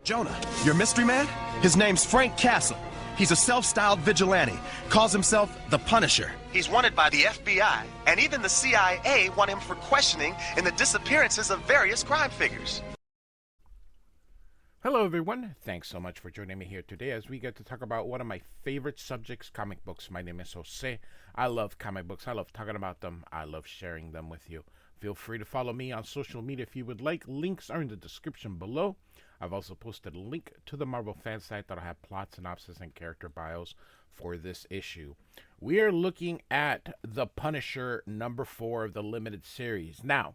Jonah, your mystery man? His name's Frank Castle. He's a self-styled vigilante, calls himself the Punisher. He's wanted by the FBI, and even the CIA want him for questioning in the disappearances of various crime figures. Hello everyone, thanks so much for joining me here today as we get to talk about one of my favorite subjects, comic books. My name is Jose. I love comic books, I love talking about them, I love sharing them with you. Feel free to follow me on social media if you would like. Links are in the description below. I've also posted a link to the Marvel fan site that'll have plot synopsis and character bios for this issue. We are looking at The Punisher number 4 of the limited series. Now,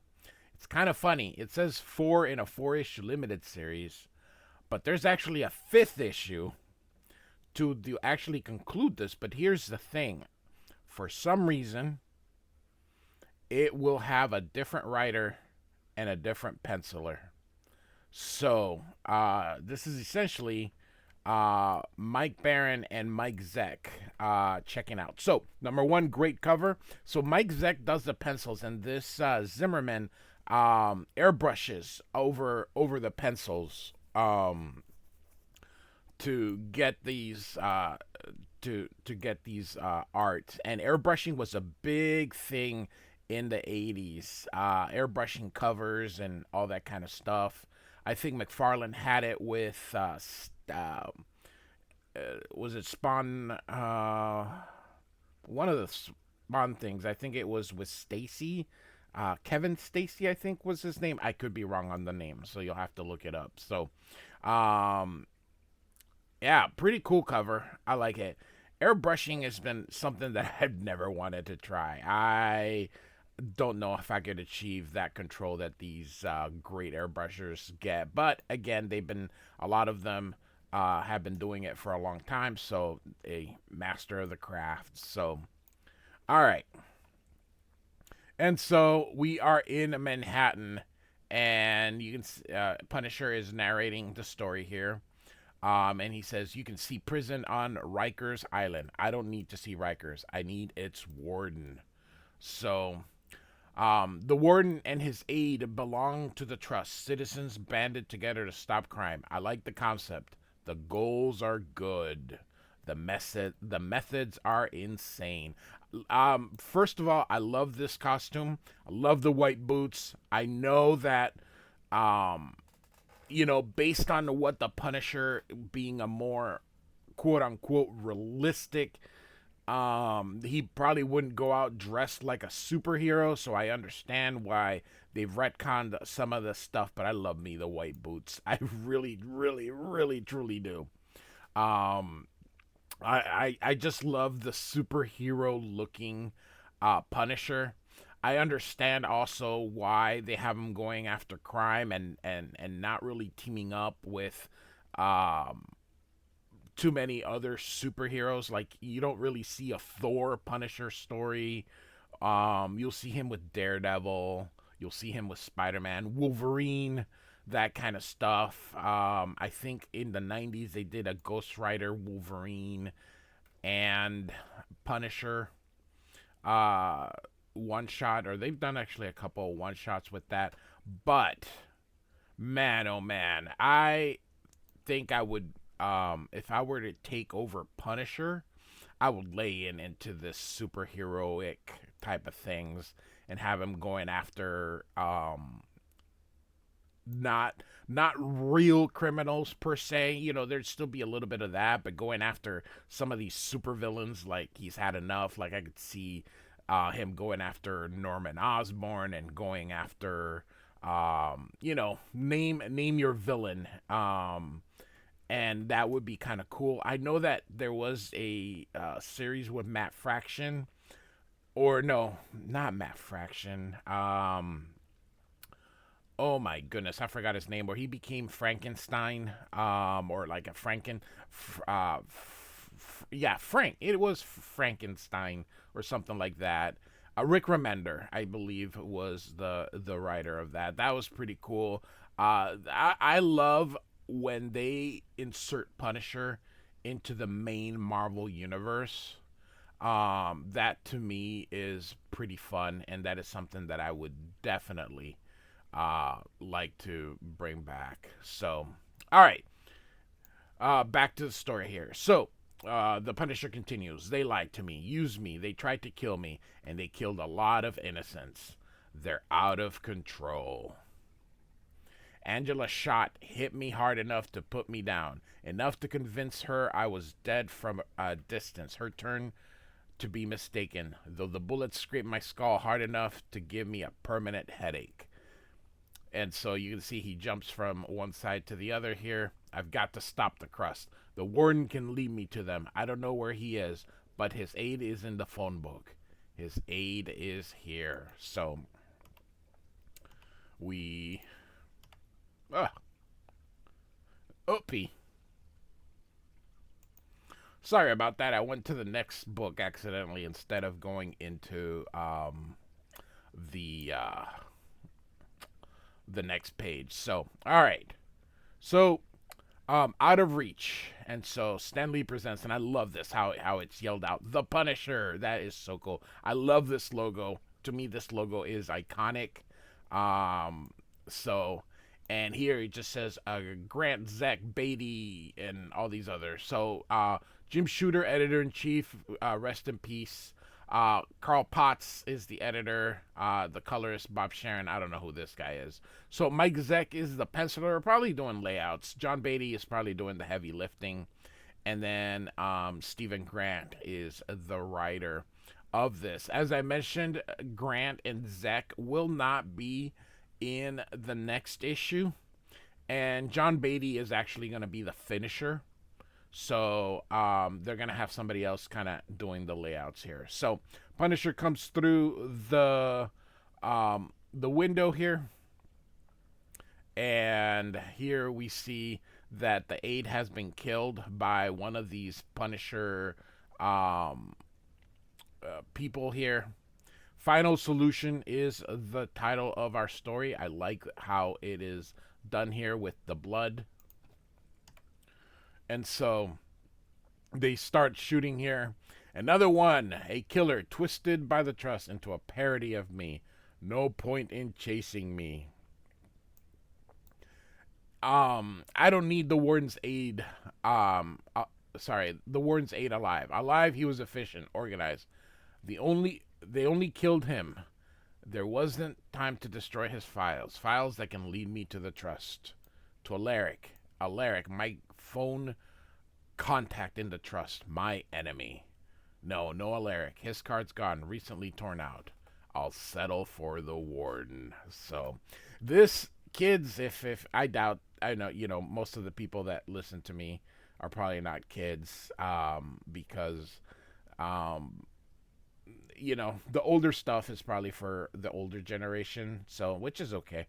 it's kind of funny. It says 4 in a 4-issue limited series, but there's actually a 5th issue to actually conclude this. But here's the thing. For some reason, it will have a different writer and a different penciler. So, this is essentially Mike Baron and Mike Zeck checking out. So, number 1, great cover. So, Mike Zeck does the pencils, and this Zimmerman airbrushes over the pencils to get these art. And airbrushing was a big thing in the 80s. Airbrushing covers and all that kind of stuff. I think McFarlane had it with was it Spawn? One of the Spawn things. I think it was with Stacy. Kevin Stacy, I think was his name. I could be wrong on the name, so you'll have to look it up. So, yeah, pretty cool cover. I like it. Airbrushing has been something that I've never wanted to try. I don't know if I could achieve that control that these great airbrushers get. But again, a lot of them have been doing it for a long time. So a master of the craft. So, all right. And so we are in Manhattan, and you can Punisher is narrating the story here. And he says, you can see prison on Rikers Island. I don't need to see Rikers. I need its warden. So, the warden and his aide belong to the trust. Citizens banded together to stop crime. I like the concept. The goals are good. The methods are insane. First of all, I love this costume. I love the white boots. I know that, based on what the Punisher being a more quote-unquote realistic, he probably wouldn't go out dressed like a superhero, so I understand why they've retconned some of the stuff, but I love me the white boots. I really, really, really, truly do. I just love the superhero-looking Punisher. I understand also why they have him going after crime and not really teaming up with too many other superheroes. Like, you don't really see a Thor Punisher story. You'll see him with Daredevil. You'll see him with Spider-Man, Wolverine, that kind of stuff. I think in the 90s they did a Ghost Rider, Wolverine, and Punisher one shot, or they've done actually a couple one shots with that. But man, oh man, I think I would, if I were to take over Punisher, I would lay into this superheroic type of things and have him going after not real criminals per se. There'd still be a little bit of that, but going after some of these supervillains, like, he's had enough. Like, I could see him going after Norman Osborn and going after name your villain, and that would be kind of cool. I know that there was a series with Matt Fraction, or no, not Matt Fraction. Oh my goodness, I forgot his name. Where he became Frankenstein, or like a Frank. It was Frankenstein or something like that. Rick Remender, I believe, was the writer of that. That was pretty cool. I love when they insert Punisher into the main Marvel universe. That to me is pretty fun, and that is something that I would definitely like to bring back. So, all right. back to the story here. So, the Punisher continues. They lied to me, used me, they tried to kill me, and they killed a lot of innocents. They're out of control. Angela's shot hit me hard enough to put me down, enough to convince her I was dead from a distance. Her turn to be mistaken, though the bullet scraped my skull hard enough to give me a permanent headache. And so you can see he jumps from one side to the other here. I've got to stop the crust. The warden can lead me to them. I don't know where he is, but his aide is in the phone book. His aide is here. So we... Oopie. Sorry about that. I went to the next book accidentally instead of going into the next page. So, all right. So, Out of Reach. And so Stan Lee presents, and I love this, how it's yelled out, The Punisher. That is so cool. I love this logo. To me, this logo is iconic. And here it just says Grant, Zeck, Beatty, and all these others. So Jim Shooter, editor-in-chief, rest in peace. Carl Potts is the editor. The colorist, Bob Sharon. I don't know who this guy is. So Mike Zeck is the penciler, probably doing layouts. John Beatty is probably doing the heavy lifting. And then Stephen Grant is the writer of this. As I mentioned, Grant and Zeck will not be in the next issue, and John Beatty is actually going to be the finisher, so they're going to have somebody else kind of doing the layouts here. So Punisher comes through the window here, and here we see that the aide has been killed by one of these Punisher people here. Final Solution is the title of our story. I like how it is done here with the blood. And so they start shooting here. Another one, a killer twisted by the trust into a parody of me. No point in chasing me. I don't need the warden's aid. The warden's aid alive. Alive, he was efficient, organized. They only killed him. There wasn't time to destroy his files. Files that can lead me to the trust. To Alaric. Alaric, my phone contact in the trust. My enemy. No Alaric. His card's gone. Recently torn out. I'll settle for the warden. So, this, kids, if I doubt, I know, most of the people that listen to me are probably not kids, because, the older stuff is probably for the older generation, so, which is okay.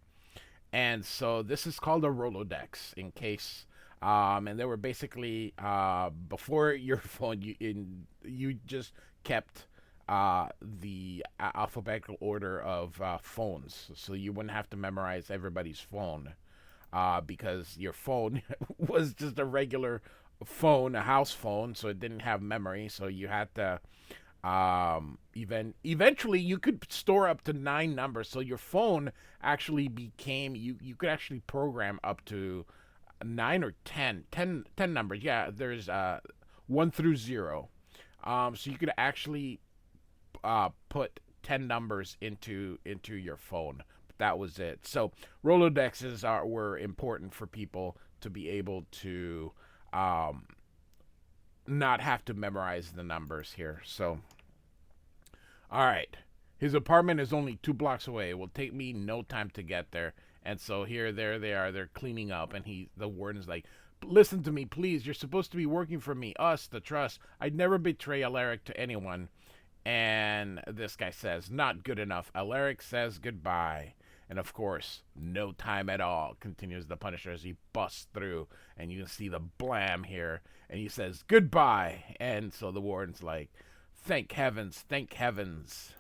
And so this is called a Rolodex, in case, and they were basically, before your phone, you just kept the alphabetical order of phones, so you wouldn't have to memorize everybody's phone, because your phone was just a regular phone, a house phone, so it didn't have memory, so you had to eventually you could store up to 9 numbers, so your phone actually became, you could actually program up to 9 or 10 numbers. Yeah, there's 1 through 0, so you could actually put 10 numbers into your phone. That was it. So Rolodexes were important for people to be able to not have to memorize the numbers here. So, all right. His apartment is only 2 blocks away. It will take me no time to get there. And so there they are. They're cleaning up, and the warden's like, listen to me, please. You're supposed to be working for me, us, the trust. I'd never betray Alaric to anyone. And this guy says, not good enough. Alaric says goodbye. And of course, no time at all, continues the Punisher as he busts through. And you can see the blam here. And he says, goodbye. And so the warden's like, thank heavens, thank heavens.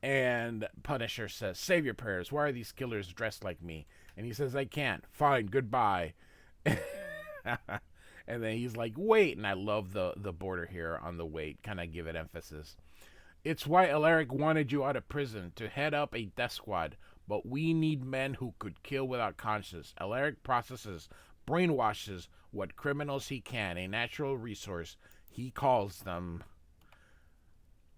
And Punisher says, save your prayers. Why are these killers dressed like me? And he says, I can't. Fine, goodbye. And then he's like, wait. And I love the border here on the wait. Kind of give it emphasis. It's why Alaric wanted you out of prison, to head up a death squad. But we need men who could kill without conscience. Alaric processes brainwashes what criminals he can, a natural resource, he calls them.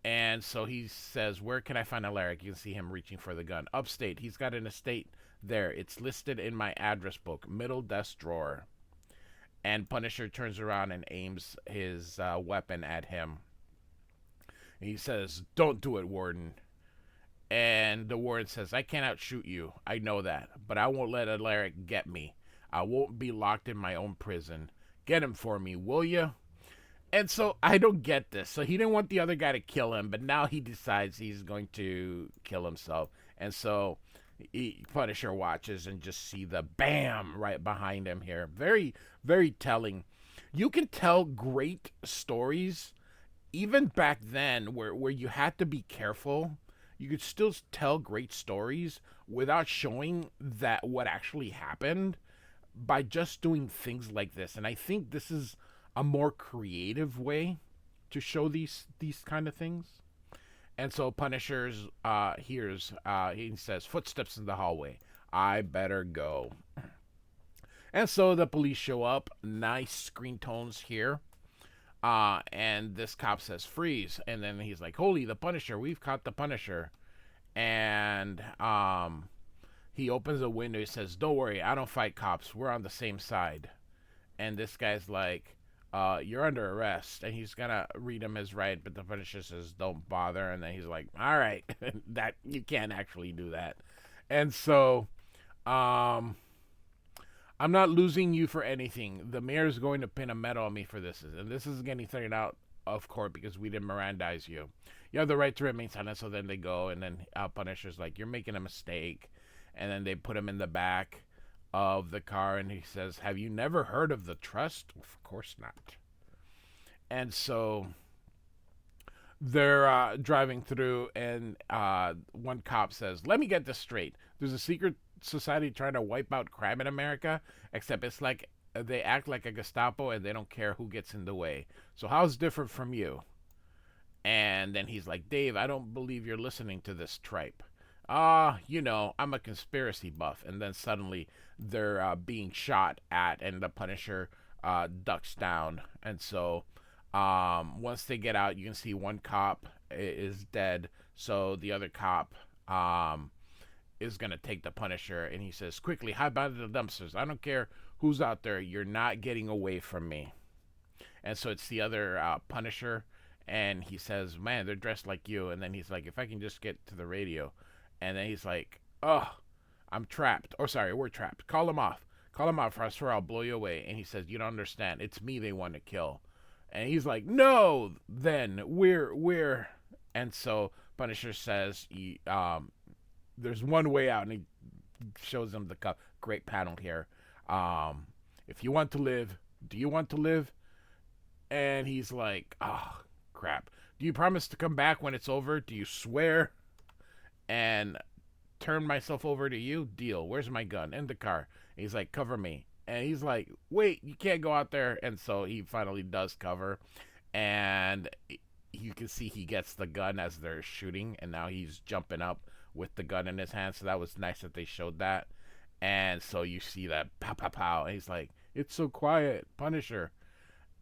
And so he says, where can I find Alaric? You can see him reaching for the gun. Upstate. He's got an estate there. It's listed in my address book. Middle desk drawer. And Punisher turns around and aims his weapon at him. And he says, don't do it, Warden. And the warden says, I can't outshoot you. I know that. But I won't let Alaric get me. I won't be locked in my own prison. Get him for me, will you? And so I don't get this. So he didn't want the other guy to kill him, but now he decides he's going to kill himself. And so Punisher watches and just see the bam right behind him here. Very, very telling. You can tell great stories even back then where you had to be careful. You could still tell great stories without showing that what actually happened by just doing things like this. And I think this is a more creative way to show these kind of things. And so Punisher's hears, he says, footsteps in the hallway. I better go. And so the police show up. Nice screen tones here. And this cop says, freeze. And then he's like, holy, the Punisher. We've caught the Punisher. And he opens a window. He says, don't worry, I don't fight cops. We're on the same side. And this guy's like, you're under arrest. And he's gonna read him his right, but the Punisher says, don't bother. And then he's like, all right, that you can't actually do that. And so I'm not losing you for anything. The mayor's going to pin a medal on me for this. And this is getting thrown out of court because we didn't Mirandize you. You have the right to remain silent. So then they go, and then Punisher's like, you're making a mistake. And then they put him in the back of the car, and he says, have you never heard of the trust? Of course not. And so they're driving through, and one cop says, let me get this straight. There's a secret society trying to wipe out crime in America, except it's like they act like a Gestapo and they don't care who gets in the way. So how's different from you? And then he's like, Dave, I don't believe you're listening to this tripe. You know, I'm a conspiracy buff. And then suddenly they're being shot at, and the Punisher ducks down. And so once they get out, you can see one cop is dead. So the other cop is going to take the Punisher, and he says, quickly, hide behind the dumpsters. I don't care who's out there. You're not getting away from me. And so it's the other Punisher, and he says, man, they're dressed like you. And then he's like, if I can just get to the radio. And then he's like, oh, I'm trapped. Or sorry, we're trapped. Call him off. Call him off, or I swear I'll blow you away. And he says, you don't understand. It's me they want to kill. And he's like, no, then we're. And so Punisher says, there's one way out. And he shows him the cup. Great panel here. If you want to live, do you want to live? And he's like, oh, crap. Do you promise to come back when it's over? Do you swear? And turn myself over to you? Deal. Where's my gun? In the car. And he's like, cover me. And he's like, wait, you can't go out there. And so he finally does cover. And you can see he gets the gun as they're shooting. And now he's jumping up with the gun in his hand. So that was nice that they showed that. And so you see that pow, pow, pow. And he's like, it's so quiet, Punisher.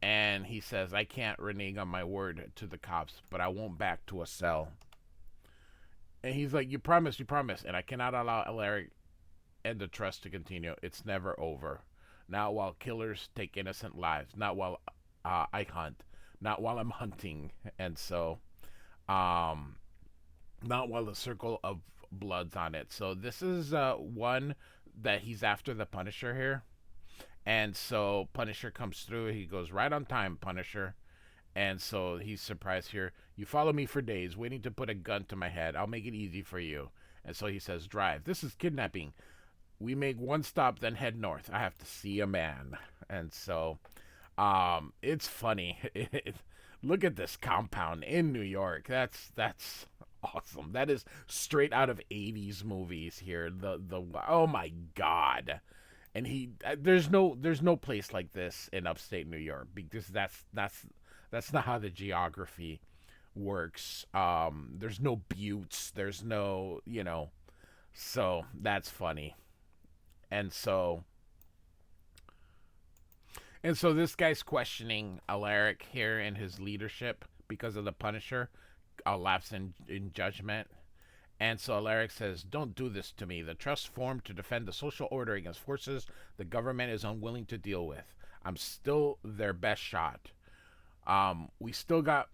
And he says, I can't renege on my word to the cops, but I won't back to a cell. And he's like, you promise. And I cannot allow Alaric and the trust to continue. It's never over. Not while killers take innocent lives. Not while I hunt. Not while I'm hunting. And so, not while the circle of blood's on it. So this is one that he's after the Punisher here. And so Punisher comes through. He goes right on time, Punisher. And so he's surprised here. You follow me for days, waiting to put a gun to my head. I'll make it easy for you. And so he says, drive. This is kidnapping. We make one stop, then head north. I have to see a man. And so it's funny. Look at this compound in New York. That's awesome. That is straight out of 80s movies here. The oh my God. And there's no place like this in upstate New York, because that's not how the geography works. There's no buttes. There's no, so that's funny. And so And so this guy's questioning Alaric here in his leadership because of the Punisher, a lapse in judgment. And so Alaric says, "Don't do this to me. The trust formed to defend the social order against forces the government is unwilling to deal with. I'm still their best shot. We still got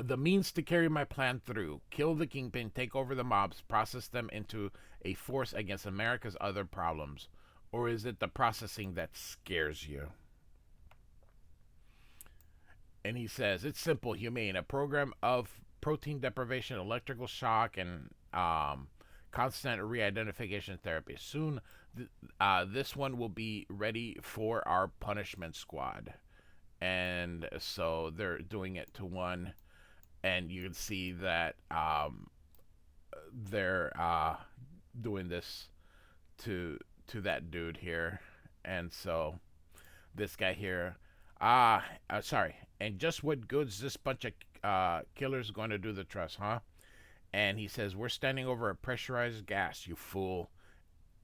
the means to carry my plan through. Kill the kingpin, take over the mobs, process them into a force against America's other problems. Or is it the processing that scares you?" And he says, "It's simple, humane. A program of protein deprivation, electrical shock, and constant re-identification therapy. Soon, this one will be ready for our punishment squad." And so they're doing it to one, and you can see that they're doing this to that dude here. And so this guy here, sorry, and just what good's this bunch of killers going to do the trust, huh? And he says, "We're standing over a pressurized gas, you fool."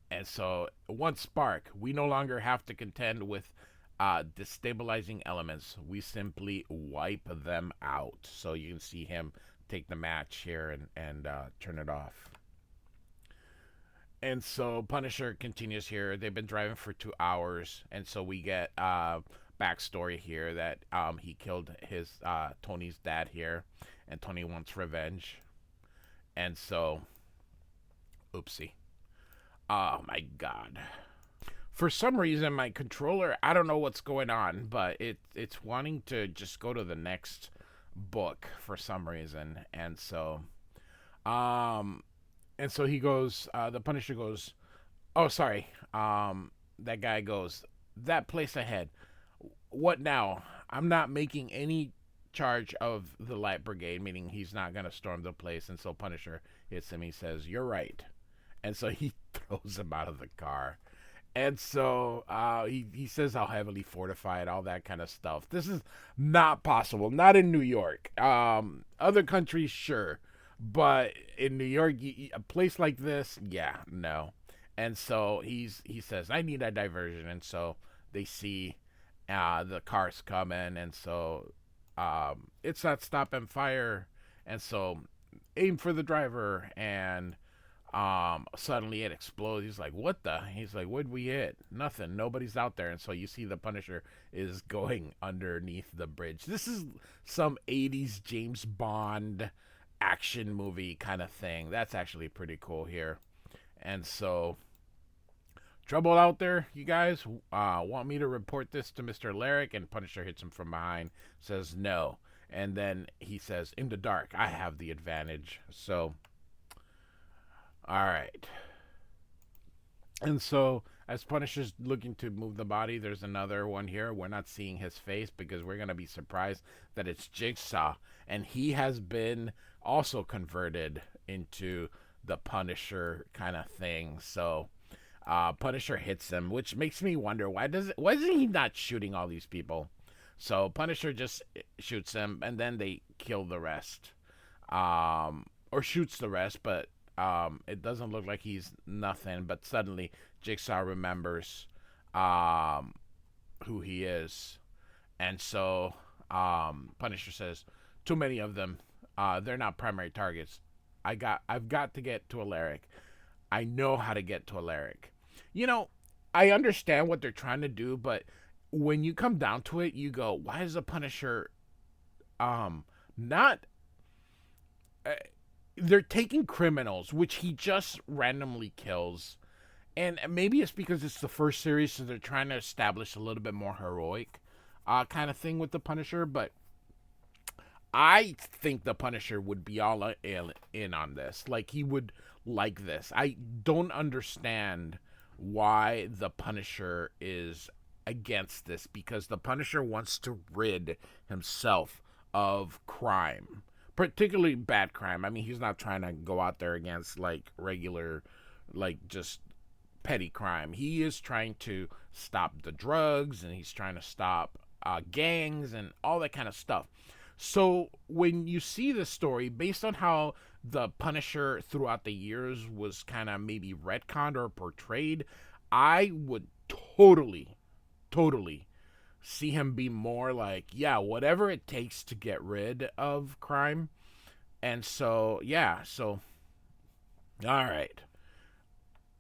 And so one spark, we no longer have to contend with destabilizing elements. We simply wipe them out. So you can see him take the match here and turn it off. And so Punisher continues here. They've been driving for 2 hours, and so we get backstory here that he killed his Tony's dad here, and Tony wants revenge. And so, oopsie. Oh my god. For some reason, my controller, I don't know what's going on, but it's wanting to just go to the next book for some reason. And so he goes, the Punisher goes, "Oh, sorry." That guy goes, "That place ahead. What now? I'm not making any charge of the Light Brigade," meaning he's not going to storm the place. And so Punisher hits him. He says, "You're right." And so he throws him out of the car. And so he says how heavily fortified, all that kind of stuff. This is not possible. Not in New York. Other countries, sure. But in New York, a place like this, yeah, no. And so he says, "I need a diversion." And so they see the cars coming. And so it's not stop and fire. And so aim for the driver. And suddenly it explodes. He's like, "What the?" He's like, "What'd we hit?" "Nothing. Nobody's out there." And so you see the Punisher is going underneath the bridge. This is some 80s James Bond action movie kind of thing. That's actually pretty cool here. And so, trouble out there, you guys? Want me to report this to Mr. Alaric? And Punisher hits him from behind, says no. And then he says, "In the dark, I have the advantage." So, all right. And so, as Punisher's looking to move the body, there's another one here. We're not seeing his face because we're going to be surprised that it's Jigsaw. And he has been also converted into the Punisher kind of thing. So, Punisher hits him, which makes me wonder, why isn't he not shooting all these people? So, Punisher just shoots him, and then they kill the rest. Or shoots the rest, but it doesn't look like he's nothing, but suddenly Jigsaw remembers who he is. And so Punisher says, "Too many of them. They're not primary targets. I've got to get to Alaric. I know how to get to Alaric." You know, I understand what they're trying to do, but when you come down to it, you go, why is the Punisher not... they're taking criminals, which he just randomly kills. And maybe it's because it's the first series, so they're trying to establish a little bit more heroic kind of thing with the Punisher. But I think the Punisher would be all in on this. Like, he would like this. I don't understand why the Punisher is against this, because the Punisher wants to rid himself of crime. Particularly bad crime. I mean, he's not trying to go out there against, like, regular, like, just petty crime. He is trying to stop the drugs, and he's trying to stop gangs and all that kind of stuff. So when you see this story, based on how the Punisher throughout the years was kind of maybe retconned or portrayed, I would totally see him be more like, yeah, whatever it takes to get rid of crime. And so, yeah, so all right.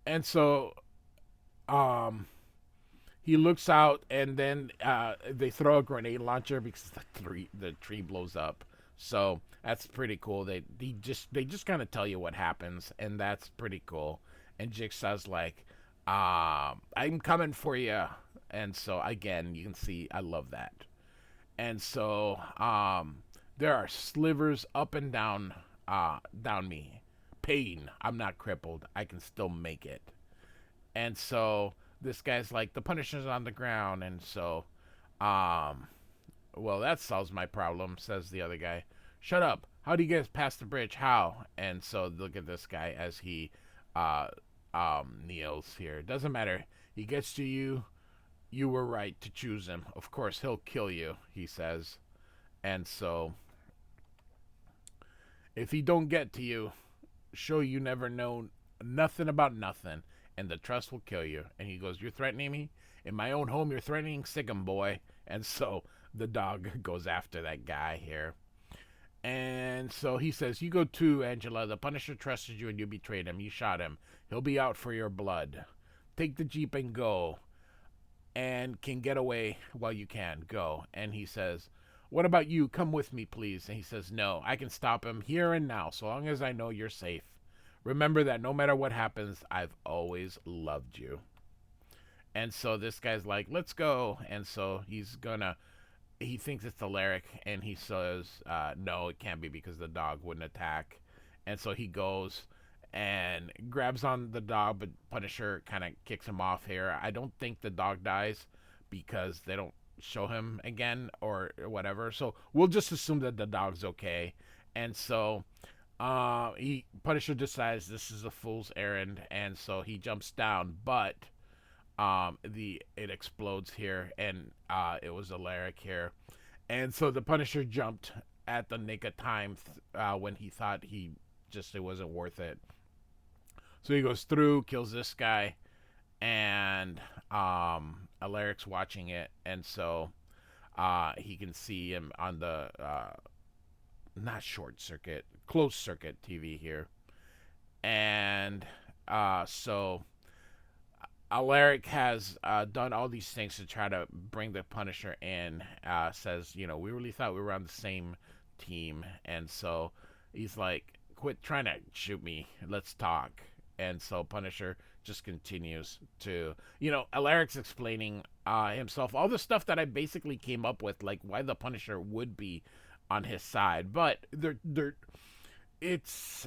And so um he looks out, and then they throw a grenade launcher because the tree blows up. So that's pretty cool. They just kind of tell you what happens, and that's pretty cool. And Jigsaw's like, "I'm coming for you," and so again, you can see I love that. And so there are slivers up and down me. Pain. I'm not crippled. I can still make it. And so this guy's like, the Punisher's on the ground, and so, um, well, that solves my problem, says the other guy. Shut up. How do you get past the bridge? How? And so look at this guy as he, uh, kneels here. Doesn't matter. He gets to you. You were right to choose him. Of course, he'll kill you, he says. And so, if he don't get to you, show you never know nothing about nothing, and the trust will kill you. And he goes, "You're threatening me? In my own home, you're threatening Sikkim, boy." And so the dog goes after that guy here. And so he says, "You go too, Angela. The Punisher trusted you and you betrayed him. You shot him. He'll be out for your blood. Take the Jeep and go. And can get away while you can. Go." And he says, "What about you? Come with me, please." And he says, "No, I can stop him here and now, so long as I know you're safe. Remember that no matter what happens, I've always loved you." And so this guy's like, "Let's go." And so he thinks it's Alaric, and he says, "No, it can't be because the dog wouldn't attack." And so he goes and grabs on the dog, but Punisher kind of kicks him off here. I don't think the dog dies because they don't show him again or whatever. So we'll just assume that the dog's okay. And so Punisher decides this is a fool's errand, and so he jumps down, but it explodes here, and it was Alaric here. And so the Punisher jumped at the nick of time when he thought it wasn't worth it. So he goes through, kills this guy, and Alaric's watching it, and so he can see him on the not short circuit, closed circuit TV here. And so Alaric has done all these things to try to bring the Punisher in. Says, we really thought we were on the same team. And so he's like, "Quit trying to shoot me. Let's talk." And so Punisher just continues to, Alaric's explaining himself, all the stuff that I basically came up with, like why the Punisher would be on his side. But it's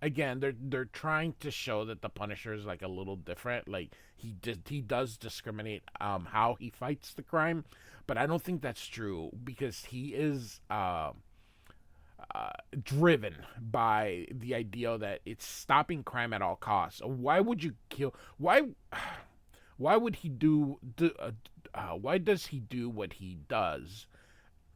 again, they're trying to show that the Punisher is like a little different. Like he does discriminate how he fights the crime, but I don't think that's true because he is driven by the idea that it's stopping crime at all costs. Why would you kill? Why would he why does he do what he does?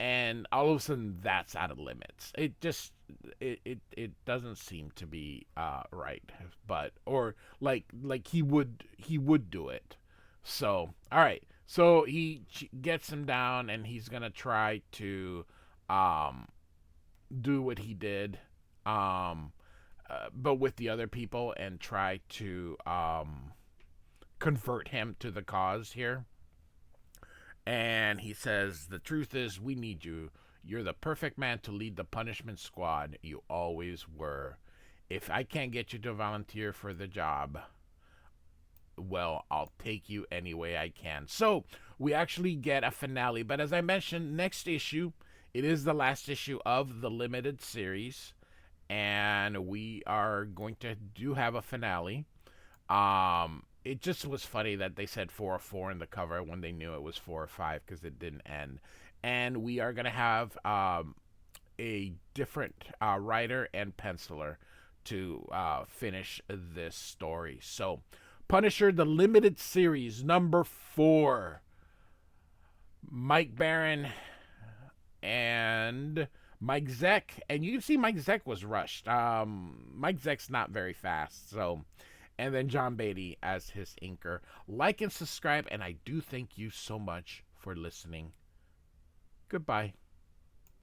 And all of a sudden, that's out of limits. It just it doesn't seem to be right, but or like he would do it. So all right, so he gets him down, and he's gonna try to do what he did, but with the other people, and try to convert him to the cause here. And he says, "The truth is, we need you. You're the perfect man to lead the punishment squad. You always were. If I can't get you to volunteer for the job, well, I'll take you any way I can." So we actually get a finale. But as I mentioned, next issue, it is the last issue of the limited series, and we are going to have a finale. It just was funny that they said 404 in the cover when they knew it was 405 because it didn't end. And we are going to have a different writer and penciler to finish this story. So, Punisher, the limited series, number 4. Mike Baron and Mike Zeck. And you can see Mike Zeck was rushed. Mike Zeck's not very fast, so... And then John Beatty as his inker. Like and subscribe, and I do thank you so much for listening. Goodbye.